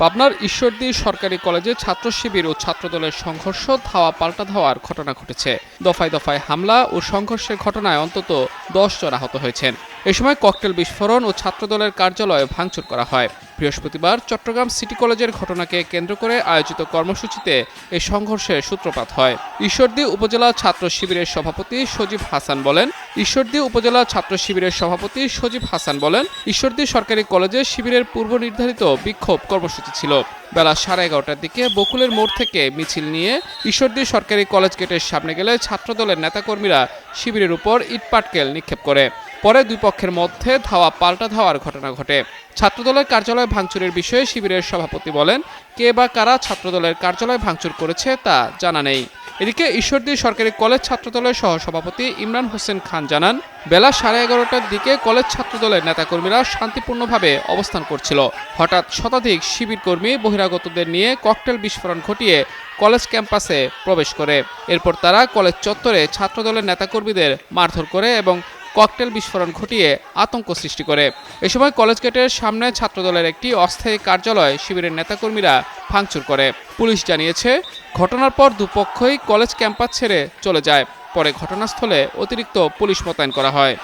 পাবনার ঈশ্বরদী সরকারি কলেজে ছাত্র শিবির ও ছাত্রদলের সংঘর্ষ ধাওয়া পাল্টা ধাওয়ার ঘটনা ঘটেছে। দফায় দফায় হামলা ও সংঘর্ষের ঘটনায় অন্তত 10 জন আহত হয়েছেন। এ সময় ককটেল বিস্ফোরণ ও ছাত্রদলের কার্যালয়ে ভাঙচুর করা হয়। বৃহস্পতিবার চট্টগ্রাম সিটি কলেজের ঘটনাকে কেন্দ্র করে আয়োজিত কর্মসূচিতে এই সংঘর্ষের সূত্রপাত হয়। ঈশ্বরদী উপজেলা ছাত্র শিবিরের সভাপতি সজীব হাসান বলেন, ঈশ্বরদী সরকারি কলেজে শিবিরের পূর্ব নির্ধারিত বিক্ষোভ কর্মসূচি ছিল। বেলা 11:30টার দিকে বকুলের মোড় থেকে মিছিল নিয়ে ঈশ্বরদী সরকারি কলেজ গেটের সামনে গেলে ছাত্রদলের নেতাকর্মীরা শিবিরের উপর ইটপাটকেল নিক্ষেপ করে। পরে দুই পক্ষের মধ্যে ধাওয়া পাল্টা ধাওয়ার ঘটনা ঘটে। ছাত্রদলের কার্যালয় ভাঙচুরের বিষয়ে শিবিরের সভাপতি বলেন, কে বা কারা ছাত্রদলের কার্যালয় ভাঙচুর করেছে তা জানা নেই। এদিকে ঈশ্বরদী সরকারি কলেজ ছাত্রদলের সহসভাপতি ইমরান হোসেন খান জানান, বেলা 11:30টার দিকে কলেজ ছাত্রদলের নেতাকর্মীরা শান্তিপূর্ণভাবে অবস্থান করছিল। হঠাৎ শতাধিক শিবির কর্মী বহিরাগতদের নিয়ে ককটেল বিস্ফোরণ ঘটিয়ে কলেজ ক্যাম্পাসে প্রবেশ করে। এরপর তারা কলেজ চত্বরে ছাত্রদলের নেতাকর্মীদের মারধর করে এবং ককটেল বিস্ফোরণ ঘটিয়ে আতঙ্ক সৃষ্টি করে। এ সময় কলেজ গেটের সামনে ছাত্রদলের একটি অস্থায়ী কার্যালয় শিবিরের নেতাকর্মীরা ভাঙচুর করে। পুলিশ জানিয়েছে, ঘটনার পর দুপক্ষই কলেজ ক্যাম্পাস ছেড়ে চলে যায়। পরে ঘটনাস্থলে অতিরিক্ত পুলিশ মোতায়েন করা হয়।